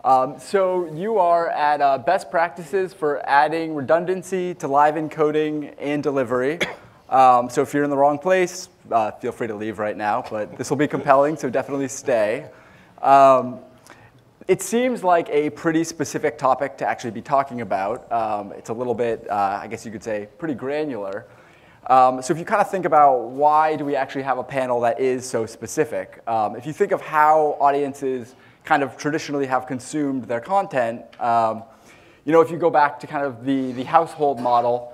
So you are at best practices for adding redundancy to live encoding and delivery. So if you're in the wrong place, feel free to leave right now, but this will be compelling, so definitely stay. It seems like a pretty specific topic to actually be talking about. It's a little bit, I guess you could say, pretty granular. So if you kind of think about why do we actually have a panel that is so specific, if you think of how audiences kind of traditionally have consumed their content, if you go back to kind of the household model,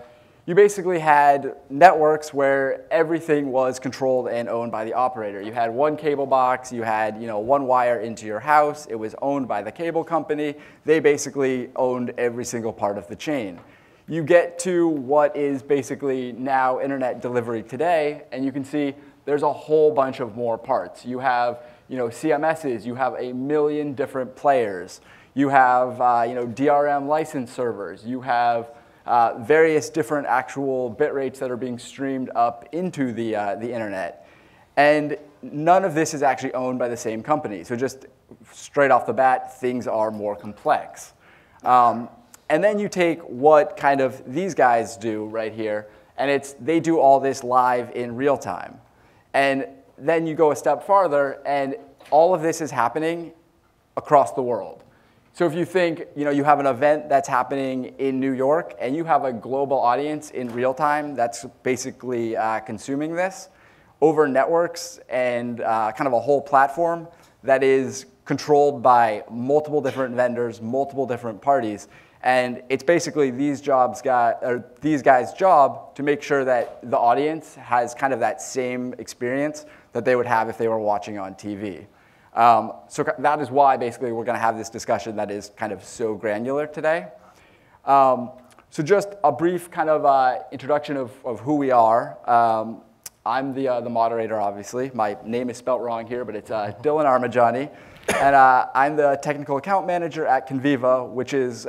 you basically had networks where everything was controlled and owned by the operator. You had one cable box, you had one wire into your house, it was owned by the cable company. They basically owned every single part of the chain. You get to what is basically now internet delivery today, and you can see there's a whole bunch of more parts. You have CMSs, you have a million different players. You have DRM license servers. You have various different actual bit rates that are being streamed up into the internet. And none of this is actually owned by the same company. So just straight off the bat, things are more complex. And then you take what kind of these guys do right here, and they do all this live in real time. And then you go a step farther, and all of this is happening across the world. So if you think you have an event that's happening in New York, and you have a global audience in real time that's basically consuming this over networks and kind of a whole platform that is controlled by multiple different vendors, multiple different parties. And it's basically these guys' job to make sure that the audience has kind of that same experience that they would have if they were watching on TV. So that is why basically we're going to have this discussion that is kind of so granular today. So just a brief kind of introduction of who we are. I'm the moderator, obviously. My name is spelt wrong here, but it's Dylan Armajani. And I'm the technical account manager at Conviva, which is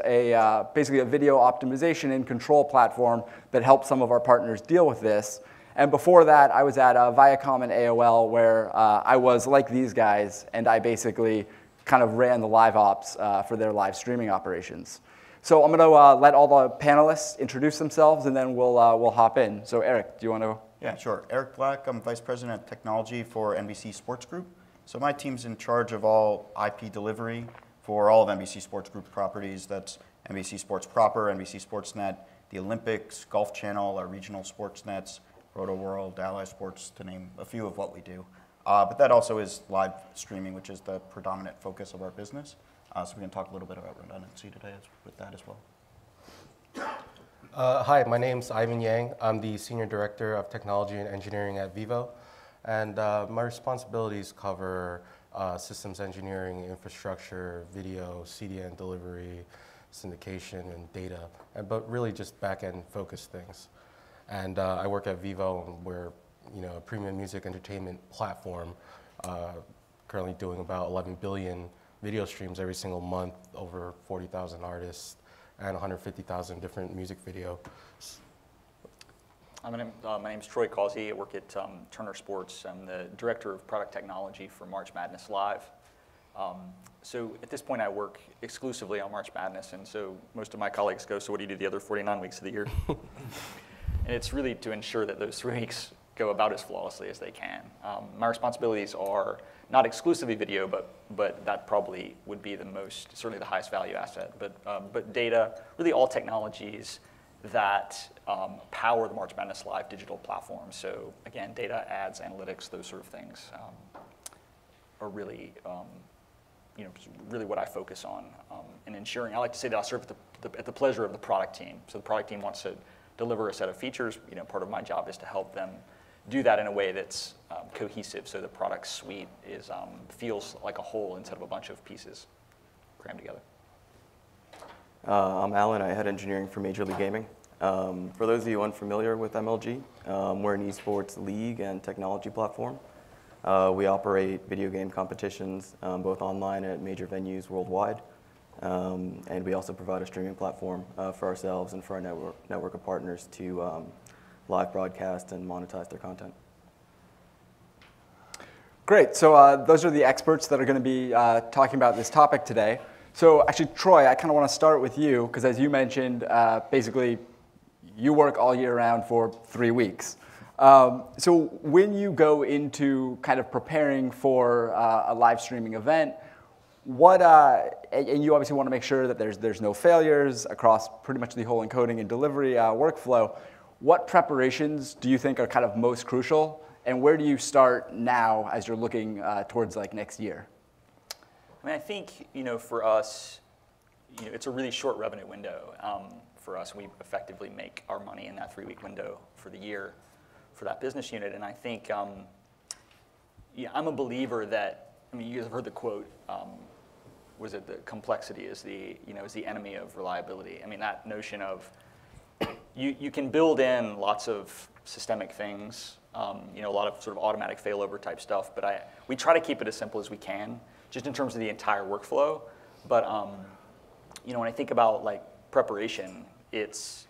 basically a video optimization and control platform that helps some of our partners deal with this. And before that, I was at Viacom and AOL, where I was like these guys, and I basically kind of ran the live ops for their live streaming operations. So I'm going to let all the panelists introduce themselves, and then we'll hop in. So Eric, do you want to? Yeah, sure. Eric Black, I'm Vice President of Technology for NBC Sports Group. So my team's in charge of all IP delivery for all of NBC Sports Group's properties. That's NBC Sports Proper, NBC Sportsnet, the Olympics, Golf Channel, our regional sports nets, Roto World, Ally Sports, to name a few of what we do. But that also is live streaming, which is the predominant focus of our business. So we're going to talk a little bit about redundancy today with that as well. Hi, my name's Ivan Yang. I'm the Senior Director of Technology and Engineering at Vivo. And my responsibilities cover systems engineering, infrastructure, video, CDN delivery, syndication, and data, but really just back-end focused things. And I work at Vivo, and we're a premium music entertainment platform, currently doing about 11 billion video streams every single month, over 40,000 artists, and 150,000 different music videos. My name's Troy Causey. I work at Turner Sports. I'm the Director of Product Technology for March Madness Live. So at this point, I work exclusively on March Madness, and so most of my colleagues go, so what do you do the other 49 weeks of the year? And it's really to ensure that those 3 weeks go about as flawlessly as they can. My responsibilities are not exclusively video, but that probably would be certainly the highest value asset. But data, really all technologies that power the March Madness Live digital platform. So again, data, ads, analytics, those sort of things are really, really what I focus on in ensuring. I like to say that I serve at the pleasure of the product team. So the product team wants to deliver a set of features. Part of my job is to help them do that in a way that's cohesive, so the product suite feels like a whole instead of a bunch of pieces crammed together. I'm Alan. I head engineering for Major League Gaming. For those of you unfamiliar with MLG, we're an esports league and technology platform. We operate video game competitions both online and at major venues worldwide. And we also provide a streaming platform for ourselves and for our network of partners to live broadcast and monetize their content. Great. So those are the experts that are going to be talking about this topic today. So actually, Troy, I kind of want to start with you, because as you mentioned, basically, you work all year round for 3 weeks. So when you go into kind of preparing for a live streaming event, and you obviously want to make sure that there's no failures across pretty much the whole encoding and delivery workflow, what preparations do you think are kind of most crucial, and where do you start now as you're looking towards like next year? I mean, I think, for us, it's a really short revenue window for us. We effectively make our money in that 3-week window for the year for that business unit. And I think, I'm a believer that, you guys have heard the quote, was it the complexity is the enemy of reliability? I mean, that notion of you can build in lots of systemic things, a lot of sort of automatic failover type stuff, but we try to keep it as simple as we can, just in terms of the entire workflow. But when I think about like preparation, it's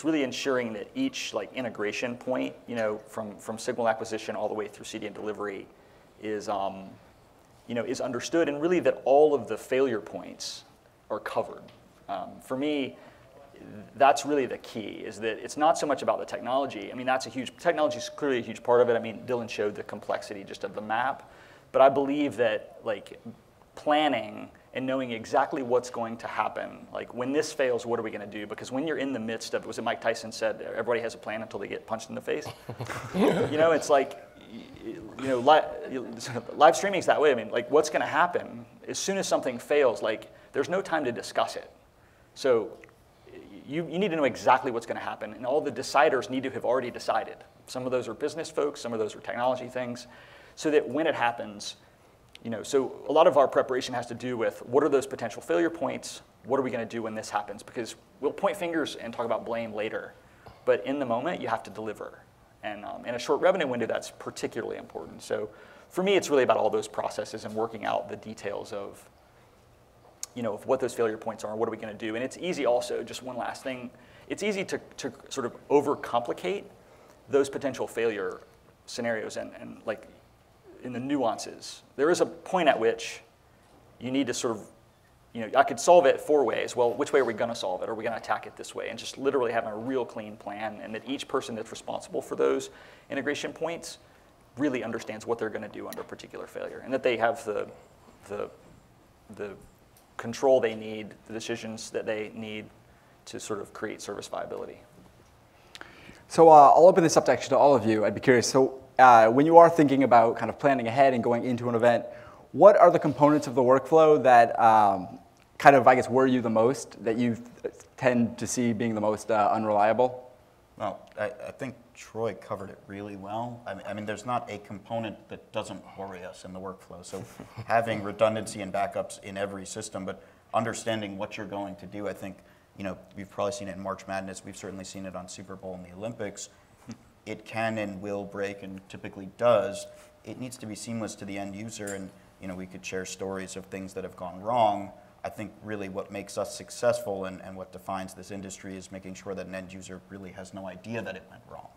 really ensuring that each like integration point, from signal acquisition all the way through CDN delivery, is understood, and really that all of the failure points are covered. For me, that's really the key, is that it's not so much about the technology. I mean, technology is clearly a huge part of it. I mean, Dylan showed the complexity just of the map. But I believe that like planning and knowing exactly what's going to happen, like when this fails, what are we going to do? Because when you're in the midst of, was it Mike Tyson said, everybody has a plan until they get punched in the face? It's like, live streaming is that way. I mean, like what's going to happen as soon as something fails? Like there's no time to discuss it. So you need to know exactly what's going to happen, and all the deciders need to have already decided. Some of those are business folks, some of those are technology things, so that when it happens, so a lot of our preparation has to do with what are those potential failure points, what are we going to do when this happens? Because we'll point fingers and talk about blame later, but in the moment, you have to deliver. And in a short revenue window, that's particularly important. So for me, it's really about all those processes and working out the details of of what those failure points are and what are we going to do. And it's easy also, just one last thing, it's easy to sort of overcomplicate those potential failure scenarios and like in the nuances. There is a point at which you need to sort of, I could solve it 4 ways. Well, which way are we going to solve it? Are we going to attack it this way? And just literally having a real clean plan, and that each person that's responsible for those integration points really understands what they're going to do under a particular failure, and that they have the control they need, the decisions that they need to sort of create service viability. So I'll open this up to all of you. I'd be curious. So when you are thinking about kind of planning ahead and going into an event, what are the components of the workflow that kind of, I guess, worry you the most, that you tend to see being the most unreliable? Well, I think Troy covered it really well. I mean, there's not a component that doesn't worry us in the workflow. So having redundancy and backups in every system, but understanding what you're going to do, I think, we've probably seen it in March Madness. We've certainly seen it on Super Bowl and the Olympics. It can and will break, and typically does. It needs to be seamless to the end user, and we could share stories of things that have gone wrong. I think really what makes us successful and what defines this industry is making sure that an end user really has no idea that it went wrong.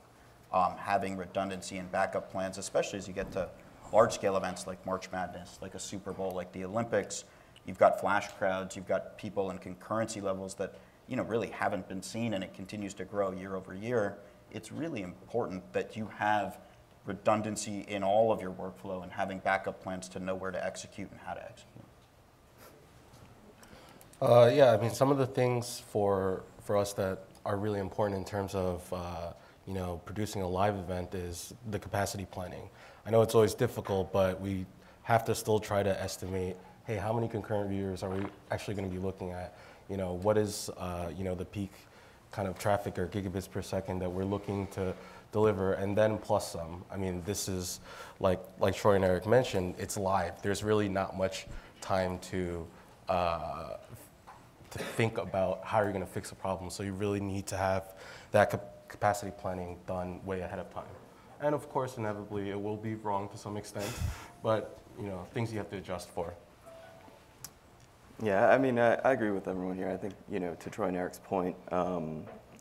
Having redundancy and backup plans, especially as you get to large-scale events like March Madness, like a Super Bowl, like the Olympics. You've got flash crowds, you've got people and concurrency levels that really haven't been seen, and it continues to grow year over year. It's really important that you have redundancy in all of your workflow and having backup plans to know where to execute and how to execute. Yeah, I mean, some of the things for us that are really important in terms of producing a live event is the capacity planning. I know it's always difficult, but we have to still try to estimate, hey, how many concurrent viewers are we actually going to be looking at? What is the peak kind of traffic or gigabits per second that we're looking to deliver, and then plus some. I mean, this is like Troy and Eric mentioned, it's live. There's really not much time to think about how you're going to fix a problem. So you really need to have that capacity planning done way ahead of time. And of course, inevitably, it will be wrong to some extent, but things you have to adjust for. Yeah, I mean, I agree with everyone here. I think, to Troy and Eric's point, a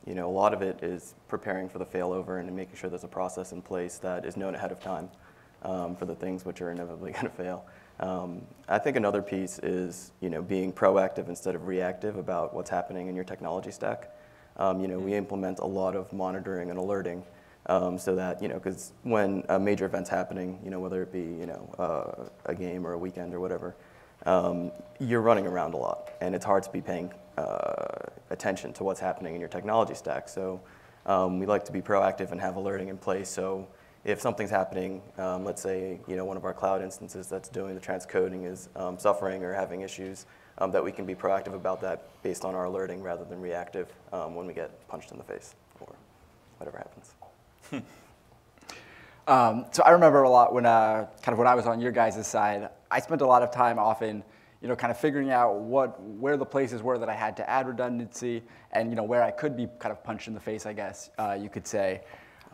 lot of it is preparing for the failover and making sure there's a process in place that is known ahead of time. for the things which are inevitably going to fail. I think another piece is, being proactive instead of reactive about what's happening in your technology stack. We implement a lot of monitoring and alerting so that, because when a major event's happening, whether it be, a game or a weekend or whatever, you're running around a lot, and it's hard to be paying attention to what's happening in your technology stack. So we like to be proactive and have alerting in place. So if something's happening, let's say one of our cloud instances that's doing the transcoding is suffering or having issues, that we can be proactive about that based on our alerting rather than reactive when we get punched in the face or whatever happens. So I remember a lot when when I was on your guys' side, I spent a lot of time often, kind of figuring out where the places were that I had to add redundancy, and where I could be kind of punched in the face, I guess you could say.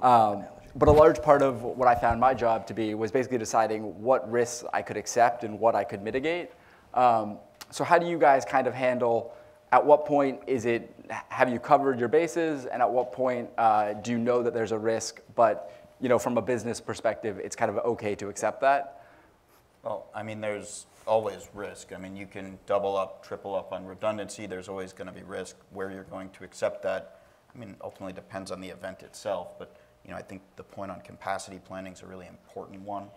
But a large part of what I found my job to be was basically deciding what risks I could accept and what I could mitigate. So how do you guys kind of handle? At what point have you covered your bases, and at what point do you know that there's a risk, but from a business perspective, it's kind of okay to accept that? Well, I mean, there's always risk. I mean, you can double up, triple up on redundancy. There's always going to be risk. Where you're going to accept that, I mean, ultimately depends on the event itself. But I think the point on capacity planning is a really important one.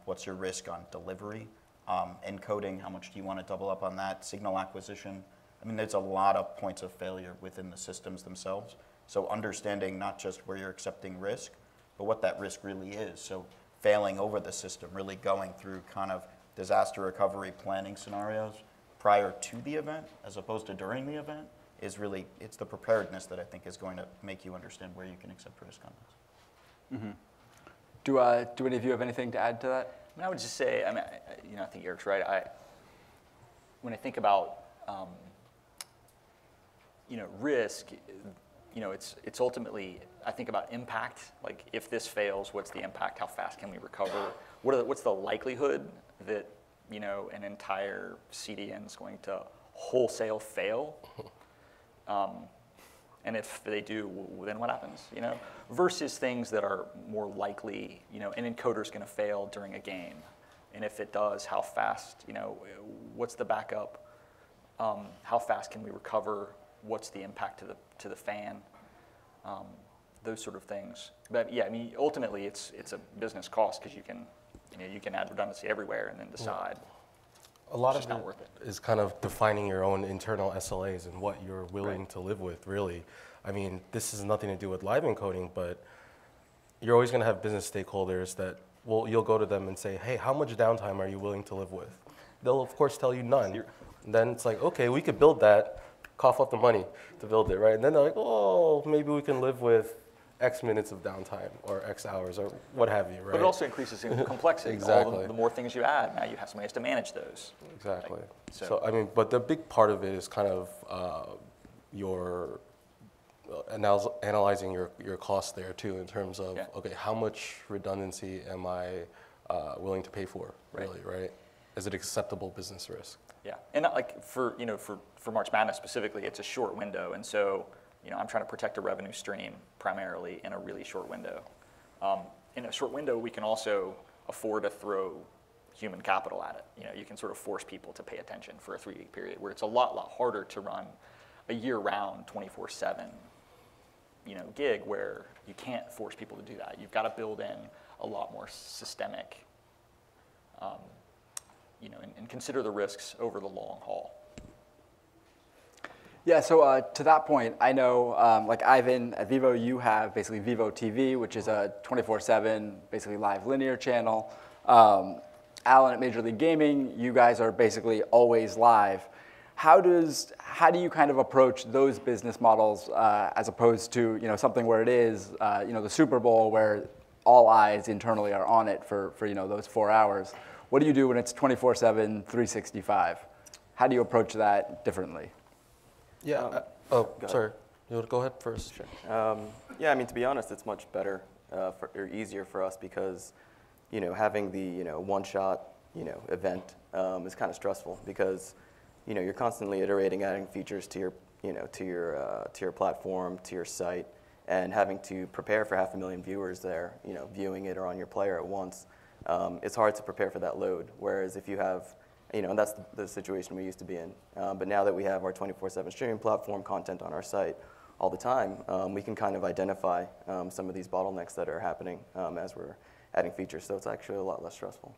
What's your risk on delivery? Encoding, how much do you want to double up on that? Signal acquisition. I mean, there's a lot of points of failure within the systems themselves. So understanding not just where you're accepting risk, but what that risk really is. So failing over the system, really going through kind of disaster recovery planning scenarios prior to the event as opposed to during the event is really, it's the preparedness that I think is going to make you understand where you can accept risk on this. Mm-hmm. Do any of you have anything to add to that? I mean, I would just say, I think Eric's right. When I think about risk, it's ultimately, I think about impact. Like, if this fails, what's the impact? How fast can we recover? What's the likelihood that an entire CDN is going to wholesale fail? And if they do, then what happens? Versus things that are more likely. An encoder is going to fail during a game, and if it does, how fast? What's the backup? How fast can we recover? What's the impact to the fan? Those sort of things. But yeah, I mean, ultimately, it's a business cost because you can add redundancy everywhere and then decide. A lot of of not worth it. Is kind of defining your own internal SLAs and what you're willing to live with, really. I mean, this has nothing to do with live encoding, but you're always going to have business stakeholders that, you'll go to them and say, hey, how much downtime are you willing to live with? They'll, of course, tell you none. And then it's like, okay, we could build that, cough up the money to build it, right? And then they're like, oh, maybe we can live with X minutes of downtime or X hours or what have you, right? But it also increases in complexity. Exactly. The more things you add, now you have somebody has to manage those. Exactly. So I mean, but the big part of it is kind of your analyzing your costs there too, in terms of, okay, how much redundancy am I willing to pay for, really, right? Is it acceptable business risk? Yeah, and like for March Madness specifically, it's a short window, and so I'm trying to protect a revenue stream primarily in a really short window. In a short window, we can also afford to throw human capital at it. You can sort of force people to pay attention for a 3-week period, where it's a lot harder to run a year-round, 24/7, gig where you can't force people to do that. You've got to build in a lot more systemic, and consider the risks over the long haul. Yeah, so to that point, I know, like Ivan, at Vivo, you have basically Vivo TV, which is a 24/7, basically live linear channel. Alan at Major League Gaming, you guys are basically always live. How do you kind of approach those business models as opposed to something where it is the Super Bowl where all eyes internally are on it for those 4 hours? What do you do when it's 24/7, 365? How do you approach that differently? Yeah. Sorry. You want to go ahead first? Sure. Yeah, I mean, to be honest, it's much better or easier for us because, having the one-shot event is kind of stressful because, you're constantly iterating, adding features to your to your platform, to your site, and having to prepare for 500,000 viewers there, viewing it or on your player at once. it's hard to prepare for that load. Whereas if you have, and that's the situation we used to be in. But now that we have our 24/7 streaming platform, content on our site all the time, we can kind of identify some of these bottlenecks that are happening as we're adding features. So it's actually a lot less stressful.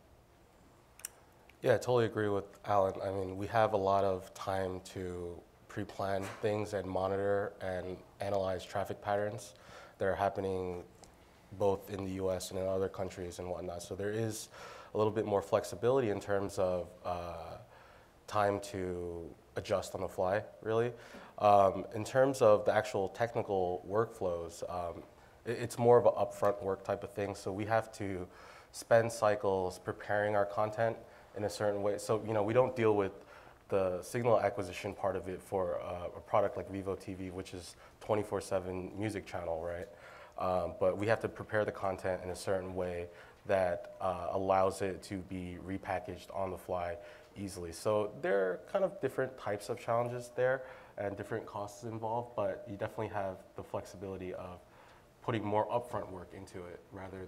Yeah, I totally agree with Alan. I mean, we have a lot of time to pre-plan things and monitor and analyze traffic patterns that are happening both in the US and in other countries and whatnot. So there is a little bit more flexibility in terms of time to adjust on the fly, really. In terms of the actual technical workflows, it's more of an upfront work type of thing. So we have to spend cycles preparing our content in a certain way. So we don't deal with the signal acquisition part of it for a product like Vivo TV, which is 24/7 music channel, right? But we have to prepare the content in a certain way that allows it to be repackaged on the fly easily. So there are kind of different types of challenges there and different costs involved, but you definitely have the flexibility of putting more upfront work into it rather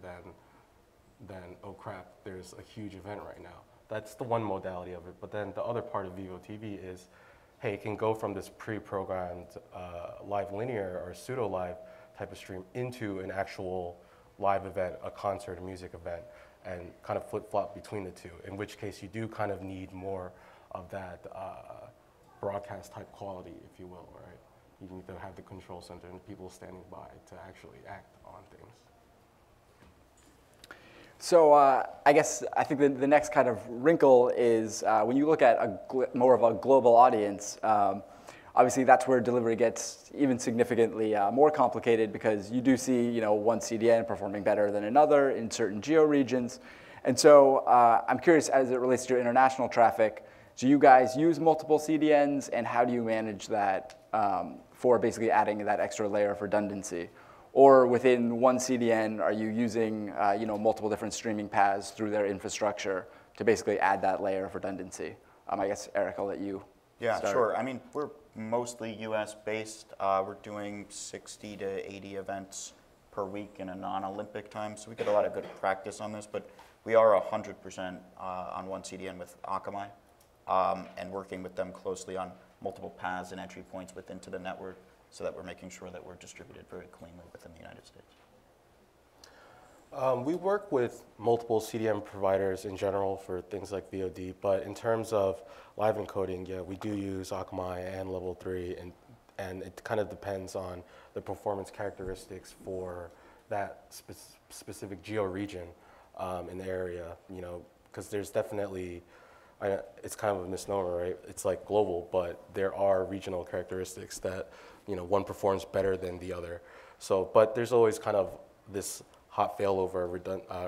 than oh crap, there's a huge event right now. That's the one modality of it. But then the other part of Vivo TV is, hey, it can go from this pre-programmed live linear or pseudo-live type of stream into an actual live event, a concert, a music event, and kind of flip-flop between the two, in which case you do kind of need more of that broadcast type quality, if you will, right? You need to have the control center and people standing by to actually act on things. So I think the next kind of wrinkle is when you look at more of a global audience, obviously that's where delivery gets even significantly more complicated because you do see one CDN performing better than another in certain geo regions. And so I'm curious, as it relates to your international traffic, do you guys use multiple CDNs, and how do you manage that for basically adding that extra layer of redundancy? Or within one CDN, are you using multiple different streaming paths through their infrastructure to basically add that layer of redundancy? I guess, Eric, I'll let you start. Sure. I mean, we're mostly US based. We're doing 60 to 80 events per week in a non-Olympic time, so we get a lot of good practice on this, but we are 100% on one CDN with Akamai and working with them closely on multiple paths and entry points into the network, so that we're making sure that we're distributed very cleanly within the United States. We work with multiple CDN providers in general for things like VOD, but in terms of live encoding, yeah, we do use Akamai and Level 3, and it kind of depends on the performance characteristics for that specific geo region in the area, because there's definitely, it's kind of a misnomer, right? It's like global, but there are regional characteristics that one performs better than the other. So, but there's always kind of this hot failover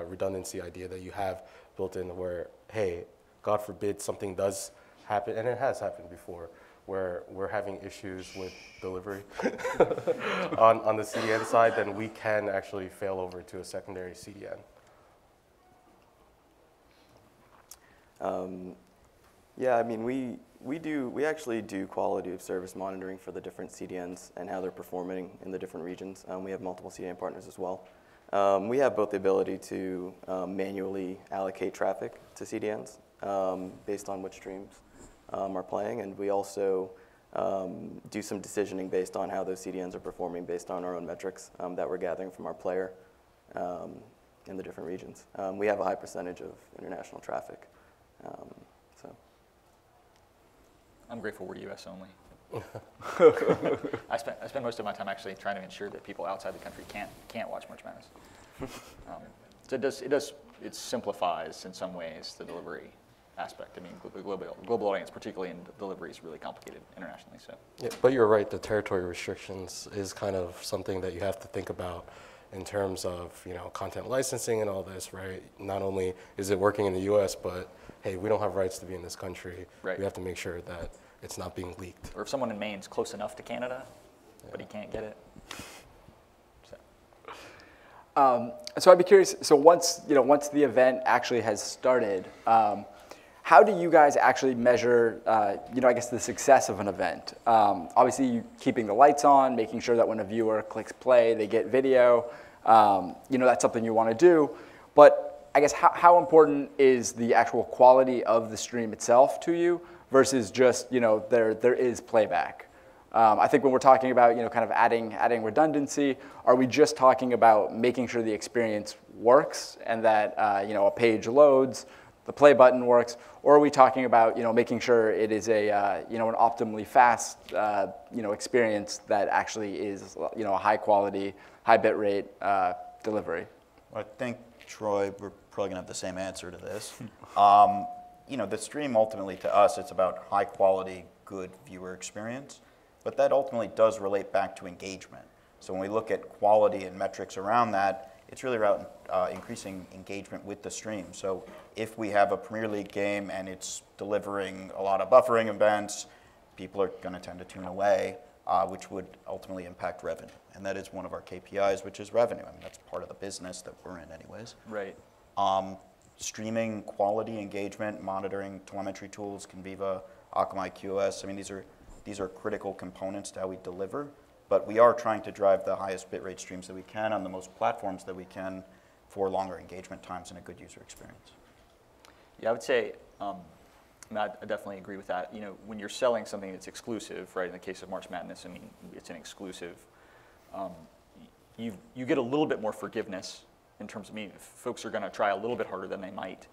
redundancy idea that you have built in where, hey, God forbid something does happen, and it has happened before, where we're having issues with delivery on the CDN side, then we can actually fail over to a secondary CDN. Yeah, I mean, we actually do quality of service monitoring for the different CDNs and how they're performing in the different regions. We have multiple CDN partners as well. We have both the ability to manually allocate traffic to CDNs based on which streams are playing, and we also do some decisioning based on how those CDNs are performing based on our own metrics that we're gathering from our player in the different regions. We have a high percentage of international traffic. I'm grateful we're US only. I spend most of my time actually trying to ensure that people outside the country can't watch March Madness. So it simplifies in some ways the delivery aspect. I mean, the global audience, particularly in delivery, is really complicated internationally. So. Yeah, but you're right. The territory restrictions is kind of something that you have to think about in terms of content licensing and all this, right? Not only is it working in the U.S., but hey, we don't have rights to be in this country. Right. We have to make sure that it's not being leaked. Or if someone in Maine's close enough to Canada, but he can't get it. So I'd be curious. So once the event actually has started, how do you guys actually measure, I guess, the success of an event? Obviously, you keeping the lights on, making sure that when a viewer clicks play, they get video. That's something you want to do. But I guess how important is the actual quality of the stream itself to you versus just, there is playback? I think when we're talking about, kind of adding redundancy, are we just talking about making sure the experience works and that, a page loads, the play button works, or are we talking about, making sure it is a, an optimally fast, experience that actually is, a high quality, high bit rate delivery? Well, I think, Troy, we're probably gonna have the same answer to this. The stream ultimately to us, it's about high quality, good viewer experience, but that ultimately does relate back to engagement. So when we look at quality and metrics around that, it's really around increasing engagement with the stream. So if we have a Premier League game and it's delivering a lot of buffering events, people are gonna tend to tune away, which would ultimately impact revenue. And that is one of our KPIs, which is revenue. I mean, that's part of the business that we're in anyways. Right. Streaming quality engagement, monitoring telemetry tools, Conviva, Akamai QoS. I mean, these are critical components to how we deliver, but we are trying to drive the highest bitrate streams that we can on the most platforms that we can for longer engagement times and a good user experience. Yeah, I would say, I definitely agree with that. When you're selling something that's exclusive, right? In the case of March Madness, I mean, it's an exclusive. You get a little bit more forgiveness in terms of folks are going to try a little bit harder than they might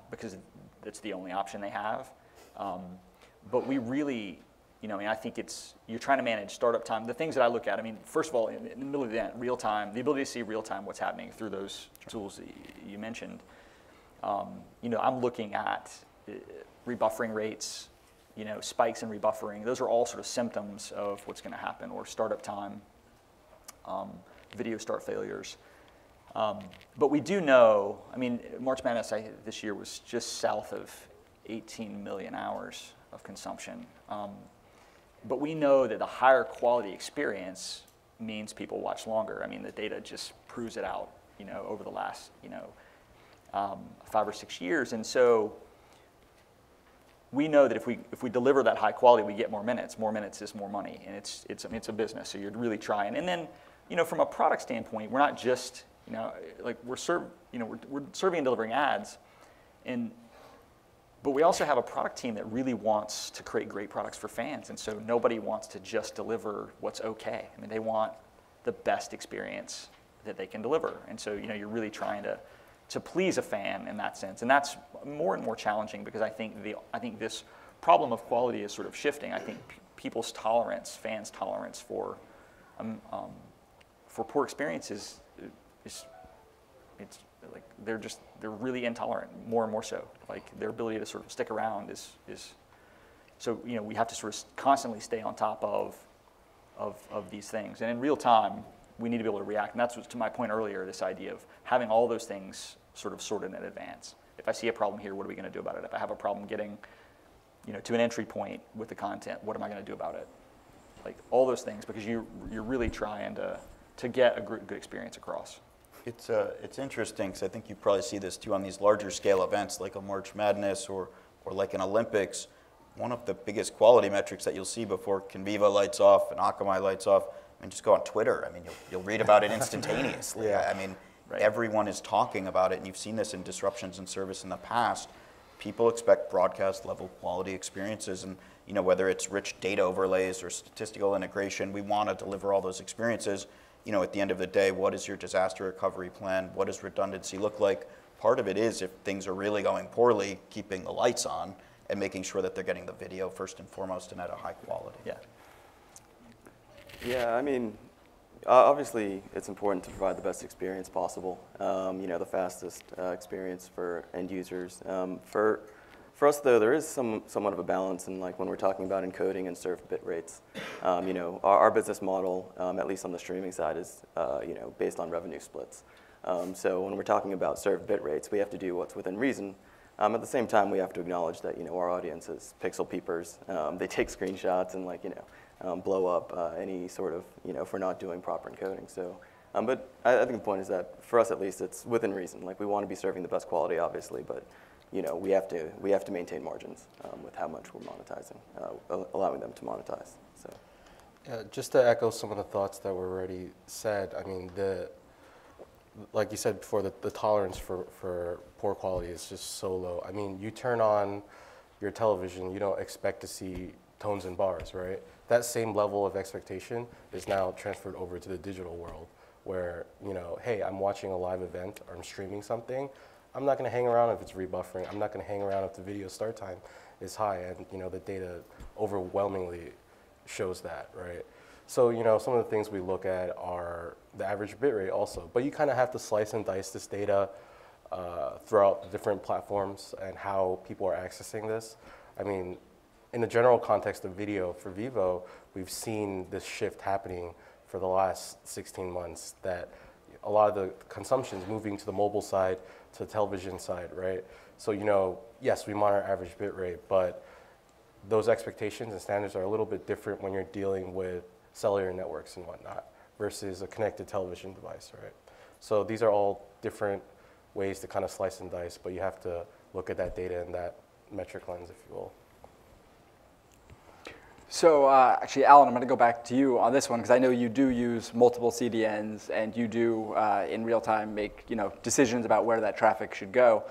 because it's the only option they have. But we really, I think you're trying to manage startup time. The things that I look at, first of all, in the middle of the event, real time, the ability to see real time what's happening through those tools that you mentioned. I'm looking at rebuffering rates, spikes in rebuffering. Those are all sort of symptoms of what's going to happen, or startup time, video start failures. But we do know, March Madness this year was just south of 18 million hours of consumption. But we know that the higher quality experience means people watch longer. The data just proves it out, over the last, 5 or 6 years. And so we know that if we deliver that high quality, we get more minutes. More minutes is more money, and it's a business. So you're really trying. And then, from a product standpoint, we're not just we're serving and delivering ads, but we also have a product team that really wants to create great products for fans, and so nobody wants to just deliver what's okay. They want the best experience that they can deliver, and so you're really trying to please a fan in that sense, and that's more and more challenging because I think this problem of quality is sort of shifting. I think people's tolerance, fans' tolerance for poor experiences it's like they're really intolerant, more and more so. Like their ability to sort of stick around is so we have to sort of constantly stay on top of these things, and in real time we need to be able to react. And that's to my point earlier, this idea of having all those things sort of sorted in advance. If I see a problem here, what are we going to do about it? If I have a problem getting to an entry point with the content, what am I going to do about it? Like all those things, because you're really trying to get a good experience across. It's interesting because I think you probably see this too on these larger scale events like a March Madness or like an Olympics. One of the biggest quality metrics that you'll see before Conviva lights off and Akamai lights off, just go on Twitter. You'll read about it instantaneously. Yeah. Right. Everyone is talking about it, and you've seen this in disruptions in service in the past. People expect broadcast level quality experiences, and whether it's rich data overlays or statistical integration, we want to deliver all those experiences. At the end of the day, what is your disaster recovery plan? What does redundancy look like? Part of it is, if things are really going poorly, keeping the lights on and making sure that they're getting the video first and foremost and at a high quality. Yeah. Yeah, obviously it's important to provide the best experience possible. The fastest experience for end users. For us, though, there is somewhat of a balance in when we're talking about encoding and served bit rates. Our business model, at least on the streaming side, is based on revenue splits. So when we're talking about served bit rates, we have to do what's within reason. At the same time, we have to acknowledge that our audience is pixel peepers. They take screenshots and blow up any sort of if we're not doing proper encoding. So, but I think the point is that for us at least, it's within reason. We want to be serving the best quality, obviously, but we have to maintain margins with how much we're monetizing, allowing them to monetize. So, yeah, just to echo some of the thoughts that were already said. like you said before, the tolerance for poor quality is just so low. I mean, you turn on your television, you don't expect to see tones and bars, right? That same level of expectation is now transferred over to the digital world where, you know, hey, I'm watching a live event or I'm streaming something. I'm not going to hang around if it's rebuffering. I'm not going to hang around if the video start time is high. And, you know, the data overwhelmingly shows that, right? So, you know, some of the things we look at are the average bit rate also. But you kind of have to slice and dice this data throughout the different platforms and how people are accessing this. I mean, in the general context of video for Vivo, we've seen this shift happening for the last 16 months, that a lot of the consumption's moving to the mobile side, to the television side, right? So, you know, yes, we monitor average bit rate, but those expectations and standards are a little bit different when you're dealing with cellular networks and whatnot versus a connected television device, right? So these are all different ways to kind of slice and dice, but you have to look at that data in that metric lens, if you will. So actually, Alan, I'm going to go back to you on this one because I know you do use multiple CDNs and you do in real time make decisions about where that traffic should go.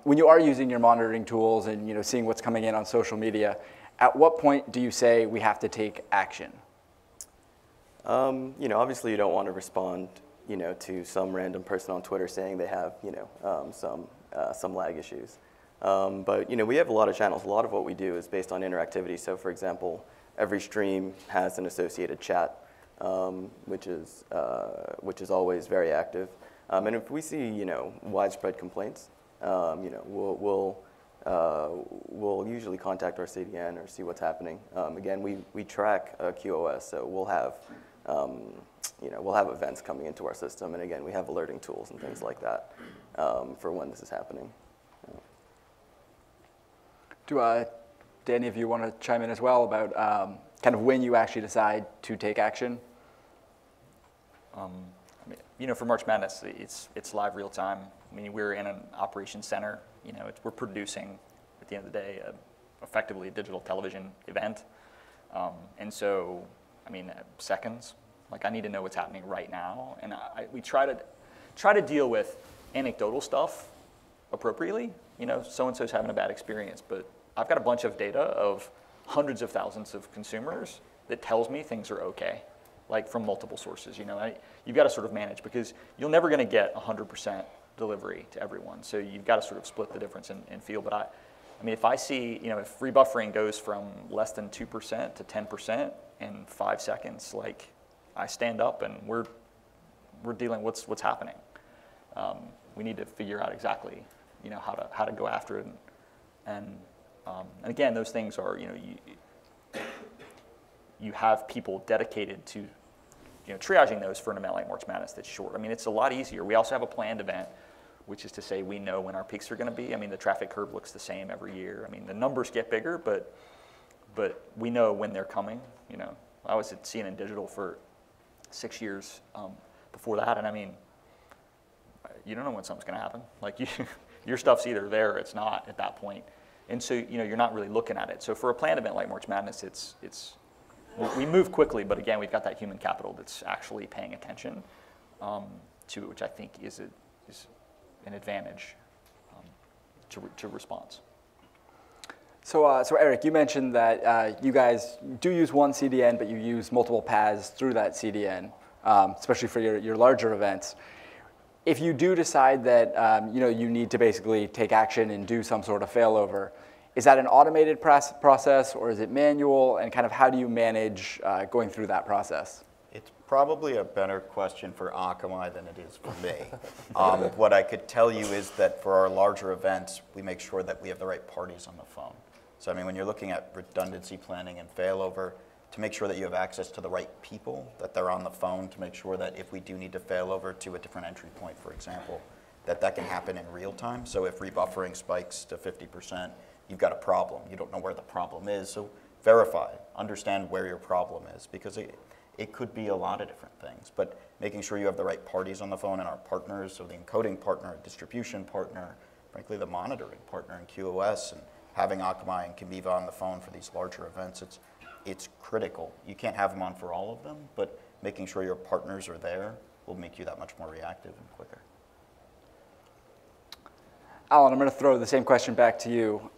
When you are using your monitoring tools and seeing what's coming in on social media, at what point do you say we have to take action? Obviously you don't want to respond to some random person on Twitter saying they have some lag issues. But we have a lot of channels. A lot of what we do is based on interactivity. So for example, every stream has an associated chat, which is always very active. And if we see widespread complaints, we'll usually contact our CDN or see what's happening. Again, we track QoS, so we'll have events coming into our system, and again, we have alerting tools and things like that for when this is happening. Do any of you want to chime in as well about kind of when you actually decide to take action? For March Madness, it's live real time. I mean, we're in an operations center. We're producing, at the end of the day, effectively a digital television event. And so, seconds. Like, I need to know what's happening right now, and we try to deal with anecdotal stuff appropriately. So-and-so's having a bad experience, but I've got a bunch of data of hundreds of thousands of consumers that tells me things are okay, like from multiple sources. You've got to sort of manage because you're never going to get 100% delivery to everyone. So you've got to sort of split the difference and feel. But if I see, if rebuffering goes from less than 2% to 10% in 5 seconds, like I stand up and we're dealing what's happening. We need to figure out exactly how to go after it, and again, those things are you have people dedicated to triaging those for an event like March Madness that's short. It's a lot easier. We also have a planned event, which is to say we know when our peaks are going to be. The traffic curve looks the same every year. The numbers get bigger, but we know when they're coming. I was at CNN Digital for 6 years before that, and you don't know when something's going to happen. Like your stuff's either there or it's not at that point. And so, you're not really looking at it. So for a planned event like March Madness, we move quickly, but again, we've got that human capital that's actually paying attention to it, which I think is an advantage to response. So Eric, you mentioned that you guys do use one CDN, but you use multiple paths through that CDN, especially for your larger events. If you do decide that you need to basically take action and do some sort of failover, is that an automated process or is it manual? And kind of how do you manage going through that process? It's probably a better question for Akamai than it is for me. What I could tell you is that for our larger events, we make sure that we have the right parties on the phone. So when you're looking at redundancy planning and failover, to make sure that you have access to the right people, that they're on the phone, to make sure that if we do need to fail over to a different entry point, for example, that can happen in real time. So if rebuffering spikes to 50%, you've got a problem. You don't know where the problem is. So verify, understand where your problem is, because it could be a lot of different things. But making sure you have the right parties on the phone and our partners, so the encoding partner, distribution partner, frankly, the monitoring partner in QoS, and having Akamai and Conviva on the phone for these larger events, it's critical. You can't have them on for all of them, but making sure your partners are there will make you that much more reactive and quicker. Alan, I'm going to throw the same question back to you.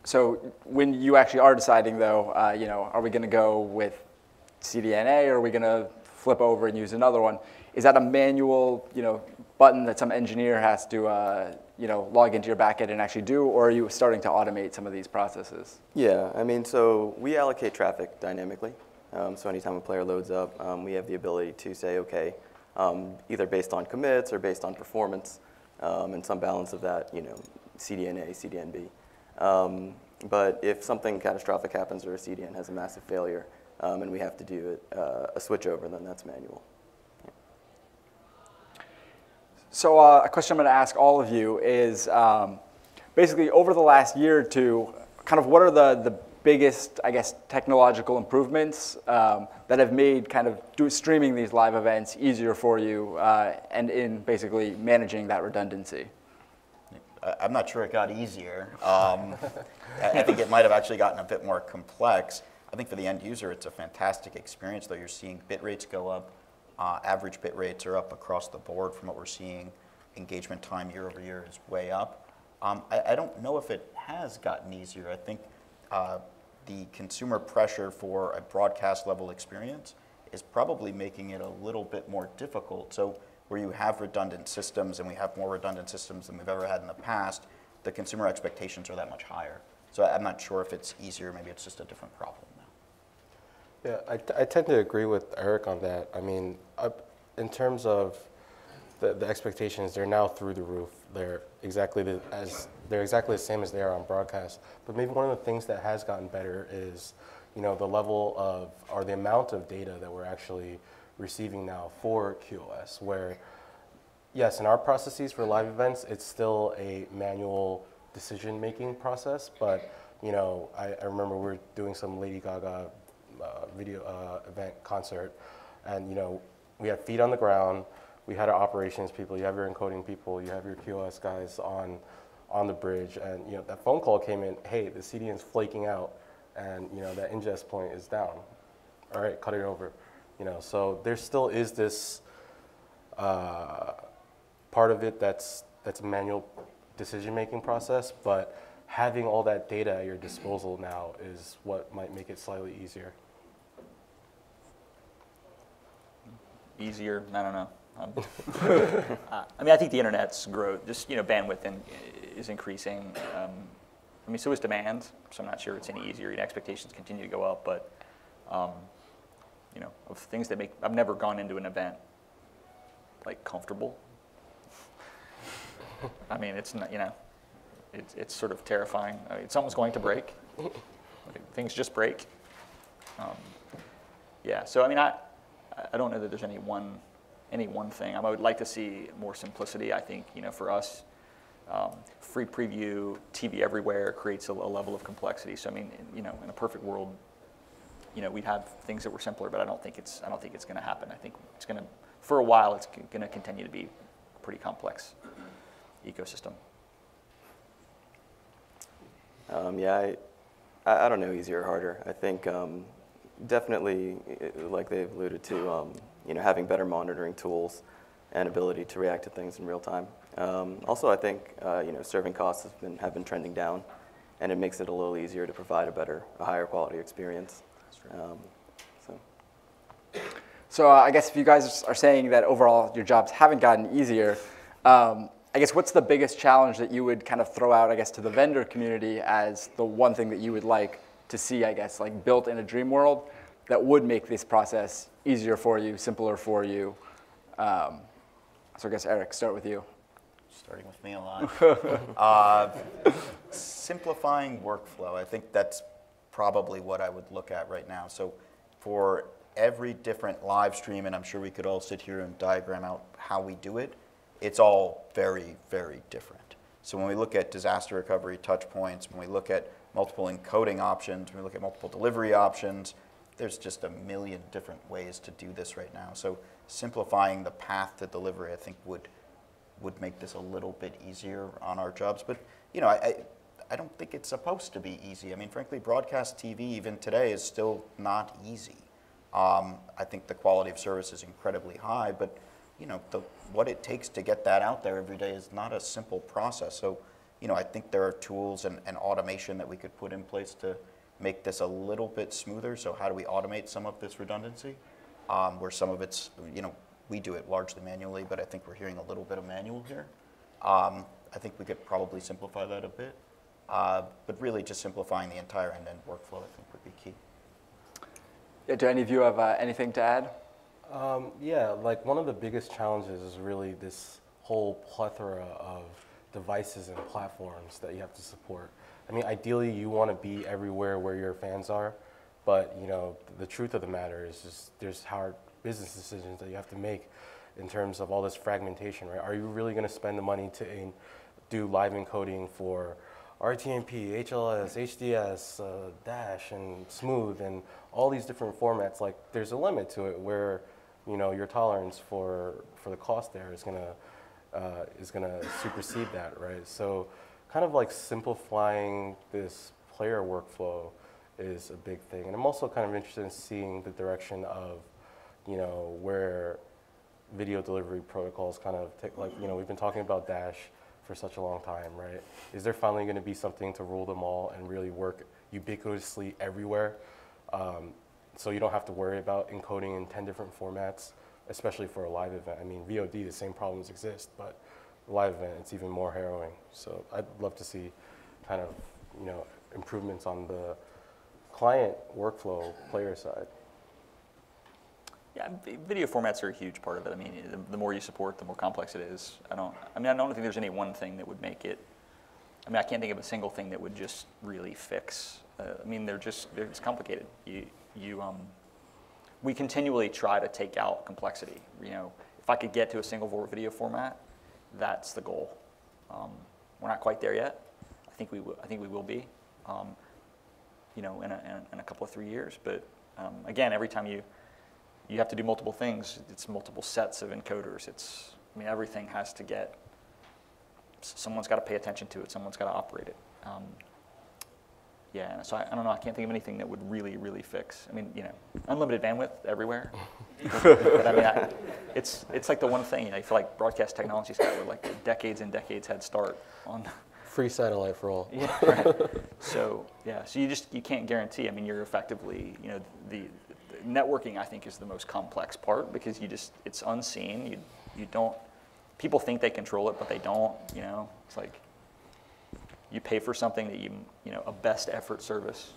So when you actually are deciding, though, are we going to go with CDNA or are we going to flip over and use another one? Is that a manual, button that some engineer has to, log into your backend and actually do, or are you starting to automate some of these processes? Yeah, I mean, so we allocate traffic dynamically. So anytime a player loads up, we have the ability to say, okay, either based on commits or based on performance, and some balance of that, CDNA, CDNB. But if something catastrophic happens or a CDN has a massive failure and we have to do a switch over, then that's manual. Yeah. So a question I'm going to ask all of you is basically over the last year or two, kind of what are the biggest, I guess, technological improvements that have made kind of streaming these live events easier for you and in basically managing that redundancy? I'm not sure it got easier. I think it might have actually gotten a bit more complex. I think for the end user, it's a fantastic experience, though. You're seeing bit rates go up. Average bit rates are up across the board from what we're seeing. Engagement time year over year is way up. I don't know if it has gotten easier. I think the consumer pressure for a broadcast level experience is probably making it a little bit more difficult. So where you have redundant systems, and we have more redundant systems than we've ever had in the past, the consumer expectations are that much higher. So I'm not sure if it's easier, maybe it's just a different problem now. Yeah, I tend to agree with Eric on that. I mean, in terms of the expectations, they're now through the roof. They're exactly the same as they are on broadcast. But maybe one of the things that has gotten better is, the level of, or the amount of data that we're actually receiving now for QoS, where, yes, in our processes for live events, it's still a manual decision-making process, but, I remember we were doing some Lady Gaga video event concert, and, we had feet on the ground, we had our operations people, you have your encoding people, you have your QoS guys on the bridge, and, that phone call came in, hey, the CDN's flaking out, and, that ingest point is down. All right, cut it over. So there still is this part of it that's a manual decision-making process, but having all that data at your disposal now is what might make it slightly easier. Easier? I don't know. I think the internet's growth, just bandwidth is increasing. So is demand. So I'm not sure it's any easier. Expectations continue to go up, but of things that I've never gone into an event like comfortable. It's not, it's sort of terrifying. Something's going to break. Things just break. Yeah. So I don't know that there's any one thing. I would like to see more simplicity. I think for us, free preview, TV everywhere creates a level of complexity. So in a perfect world, we'd have things that were simpler, but I don't think it's going to happen. I think it's going to, for a while, it's going to continue to be a pretty complex ecosystem. Yeah, I don't know, easier or harder. I think definitely, like they've alluded to, having better monitoring tools and ability to react to things in real time. Also, I think serving costs have been trending down, and it makes it a little easier to provide a higher quality experience. So I guess if you guys are saying that overall your jobs haven't gotten easier, I guess what's the biggest challenge that you would kind of throw out, I guess, to the vendor community as the one thing that you would like to see, I guess, like built in a dream world that would make this process easier for you, simpler for you? So I guess, Eric, start with you. Starting with me a lot. Simplifying workflow. I think that's probably what I would look at right now. So for every different live stream, and I'm sure we could all sit here and diagram out how we do it, it's all very, very different. So when we look at disaster recovery touch points, when we look at multiple encoding options, when we look at multiple delivery options, there's just a million different ways to do this right now. So simplifying the path to delivery, I think, would make this a little bit easier on our jobs. But I don't think it's supposed to be easy. Frankly, broadcast TV even today is still not easy. I think the quality of service is incredibly high, but what it takes to get that out there every day is not a simple process. So, I think there are tools and automation that we could put in place to make this a little bit smoother. So how do we automate some of this redundancy? Where some of it's, we do it largely manually, but I think we're hearing a little bit of manual here. I think we could probably simplify that a bit. But really just simplifying the entire end-to-end workflow, I think, would be key. Yeah, do any of you have anything to add? Yeah, like one of the biggest challenges is really this whole plethora of devices and platforms that you have to support. I mean, ideally you want to be everywhere where your fans are, but the truth of the matter is just there's hard business decisions that you have to make in terms of all this fragmentation, right? Are you really going to spend the money to do live encoding for RTMP, HLS, HDS, Dash, and Smooth, and all these different formats? Like, there's a limit to it where your tolerance for the cost there is gonna supersede that, right? So, kind of like simplifying this player workflow is a big thing, and I'm also kind of interested in seeing the direction of where video delivery protocols kind of take. Like, we've been talking about Dash for such a long time, right? Is there finally going to be something to rule them all and really work ubiquitously everywhere? So you don't have to worry about encoding in 10 different formats, especially for a live event. I mean, VOD, the same problems exist, but live event, it's even more harrowing. So I'd love to see kind of, improvements on the client workflow player side. Yeah, video formats are a huge part of it. I mean, the more you support, the more complex it is. I don't think there's any one thing that would make it. I mean, I can't think of a single thing that would just really fix. I mean, it's complicated. We continually try to take out complexity. If I could get to a single video format, that's the goal. We're not quite there yet. I think we will be. In a couple of 3 years. But again, every time you have to do multiple things. It's multiple sets of encoders. Everything has to get. Someone's got to pay attention to it. Someone's got to operate it. Yeah, so I don't know. I can't think of anything that would really, really fix. I mean, unlimited bandwidth everywhere. But I mean, it's like the one thing. I feel like broadcast technology's got like decades and decades head start on. Free satellite for all. Yeah, right. So yeah, so you can't guarantee. I mean, you're effectively, the networking, I think, is the most complex part because it's unseen. You don't. People think they control it, but they don't. It's like. You pay for something that a best effort service.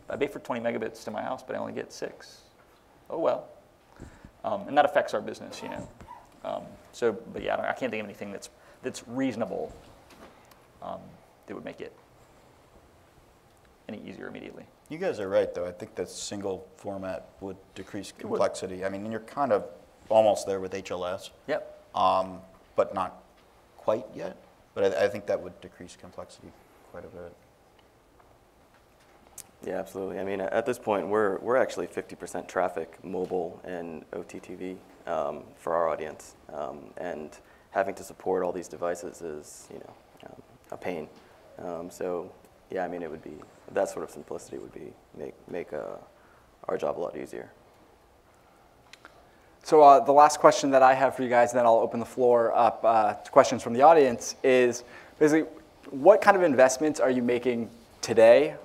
I pay for 20 megabits to my house, but I only get 6. Oh well. And that affects our business, but yeah, I can't think of anything that's reasonable that would make it any easier immediately. You guys are right, though. I think that single format would decrease complexity. I mean, you're kind of almost there with HLS. Yep. But not quite yet. But I think that would decrease complexity quite a bit. Yeah, absolutely. I mean, at this point, we're actually 50% traffic mobile and OTTV for our audience, and having to support all these devices is, a pain. So, yeah, I mean, it would be that sort of simplicity would be make our job a lot easier. So the last question that I have for you guys, and then I'll open the floor up to questions from the audience, is basically what kind of investments are you making today,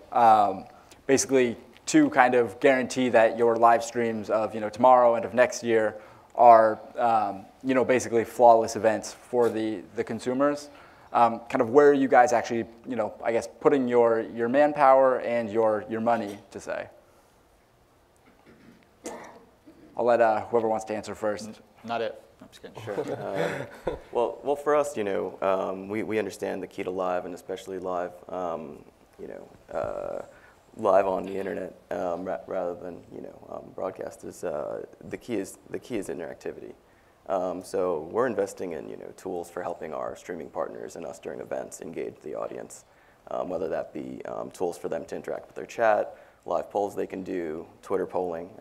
basically to kind of guarantee that your live streams of tomorrow and of next year are basically flawless events for the consumers. Kind of where are you guys actually I guess putting your manpower and your money to say? I'll let whoever wants to answer first. Not it. I'm just kidding. Sure. Well, for us, we understand the key to live, and especially live, live on the internet rather than broadcast is the key is interactivity. So we're investing in tools for helping our streaming partners and us during events engage the audience, whether that be tools for them to interact with their chat, live polls they can do, Twitter polling,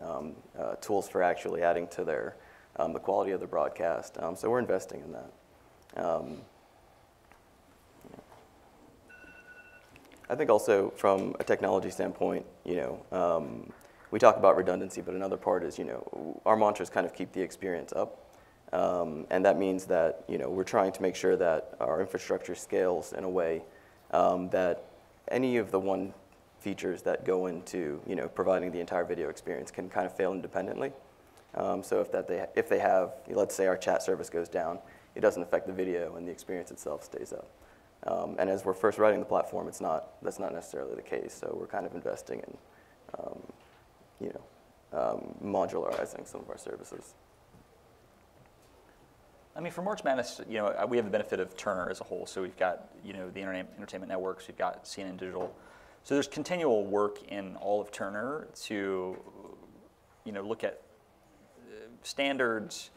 tools for actually adding to their the quality of the broadcast. So we're investing in that. I think also from a technology standpoint, we we talk about redundancy, but another part is, our mantras kind of keep the experience up. And that means that, we're trying to make sure that our infrastructure scales in a way that any of the one features that go into, providing the entire video experience can kind of fail independently. So if they have, let's say our chat service goes down, it doesn't affect the video and the experience itself stays up. And as we're first writing the platform, that's not necessarily the case. So we're kind of investing in, modularizing some of our services. I mean, for March Madness, we have the benefit of Turner as a whole. So we've got, the entertainment networks, we've got CNN Digital. So there's continual work in all of Turner to, look at standards.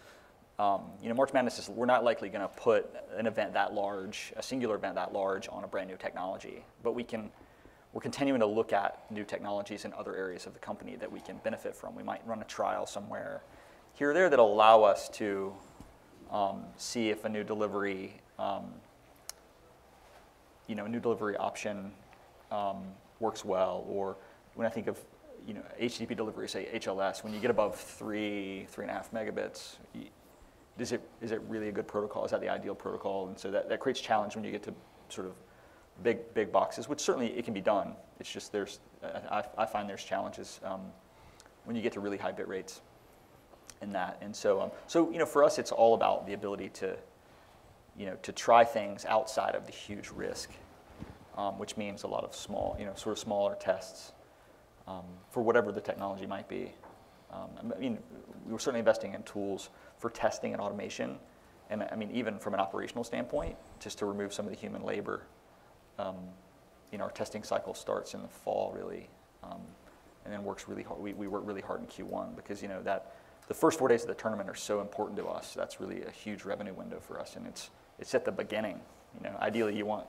March Madness is, we're not likely going to put an event that large, a singular event that large on a brand new technology, but we're continuing to look at new technologies in other areas of the company that we can benefit from. We might run a trial somewhere here or there that'll allow us to see if a new delivery, a new delivery option works well, or when I think of, HTTP delivery, say HLS, when you get above 3.5 megabits, is it really a good protocol? Is that the ideal protocol? And so that creates challenge when you get to sort of big boxes, which certainly it can be done. It's just I find there's challenges when you get to really high bit rates in that. And so for us, it's all about the ability to try things outside of the huge risk, which means a lot of small, sort of smaller tests for whatever the technology might be. I mean, we were certainly investing in tools for testing and automation, and I mean, even from an operational standpoint, just to remove some of the human labor. Our testing cycle starts in the fall, really, and then works really hard. We work really hard in Q1 because that the first 4 days of the tournament are so important to us. That's really a huge revenue window for us, and it's at the beginning. Ideally, you want